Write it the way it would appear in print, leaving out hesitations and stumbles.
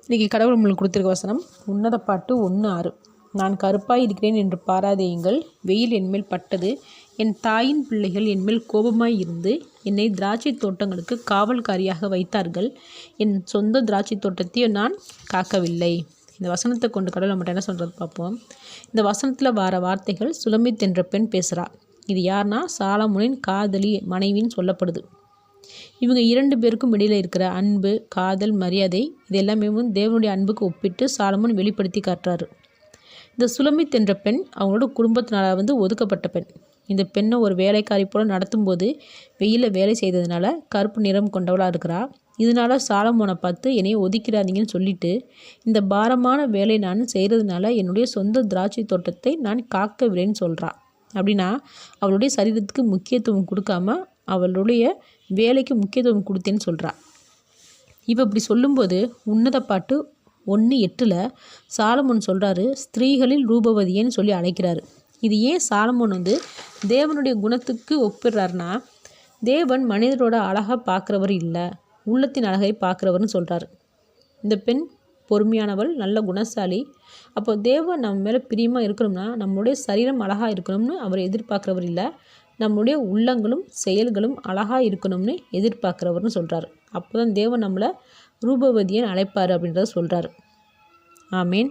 இன்றைக்கி கடவுள் உங்களுக்கு கொடுத்துருக்க வசனம் உன்னத பாட்டு 1:6. நான் கருப்பாய் இருக்கிறேன் என்று பாராதேயுங்கள், வெயில் என்மேல் பட்டது, என் தாயின் பிள்ளைகள் என்மேல் கோபமாய் இருந்து என்னை திராட்சை தோட்டங்களுக்கு காவல்காரியாக வைத்தார்கள், என் சொந்த திராட்சை தோட்டத்தையும் நான் காக்கவில்லை. இந்த வசனத்தை கொண்டு கடவுள் நம்மகிட்ட என்ன சொல்கிறது பார்ப்போம். இந்த வசனத்தில் வர வார்த்தைகள் சுலமித் என்ற பெண் பேசுகிறா. இது யாருன்னா சாலமோனின் காதலி மனைவின்னு சொல்லப்படுது. இவங்க 2 பேருக்கும் இடையில் இருக்கிற அன்பு, காதல், மரியாதை இது எல்லாமே தேவனுடைய அன்புக்கு ஒப்பிட்டு சாலமோன் வெளிப்படுத்தி காட்டுறாரு. இந்த சுலமித் என்ற பெண் அவங்களோட குடும்பத்தினால் ஒதுக்கப்பட்ட பெண். இந்த பெண்ணை ஒரு வேலைக்காரி போல் நடத்தும்போது வெயிலில் வேலை செய்ததுனால கருப்பு நிறம் கொண்டவளாக இருக்கிறா. இதனால சாலமோனை பார்த்து என்னையை ஒதுக்கிடாதீங்கன்னு சொல்லிட்டு, இந்த பாரமான வேலை நான் செய்கிறதுனால என்னுடைய சொந்த திராட்சை தோட்டத்தை நான் காக்கவில்லைன்னு சொல்கிறா. அப்படின்னா அவளுடைய சரீரத்துக்கு முக்கியத்துவம் கொடுக்காம அவளுடைய வேலைக்கு முக்கியத்துவம் கொடுத்தேன்னு சொல்கிறா. இப்போ இப்படி சொல்லும்போது உன்னத பாட்டு 1:8 சாலமோன் சொல்கிறாரு, ஸ்திரீகளில் ரூபவதியன்னு சொல்லி அழைக்கிறாரு. இது ஏன் சாலமோன் தேவனுடைய குணத்துக்கு ஒப்பிடுறாருனா, தேவன் மனிதரோட அழகாக பார்க்குறவர் இல்லை, உள்ளத்தின் அழகை பார்க்குறவர்னு சொல்கிறாரு. இந்த பெண் பொறுமையானவள், நல்ல குணசாலி. அப்போ தேவன் நம்ம மேலே பிரியமாக இருக்கணும்னா நம்மளுடைய சரீரம் அழகாக இருக்கணும்னு அவர் எதிர்பார்க்குறவர் இல்லை, நம்மளுடைய உள்ளங்களும் செயல்களும் அழகாக இருக்கணும்னு எதிர்பார்க்குறவர்னு சொல்கிறாரு. அப்போ தான் தேவன் நம்மளை ரூபவதியன் அழைப்பார் அப்படின்றத சொல்கிறாரு. ஆமேன்.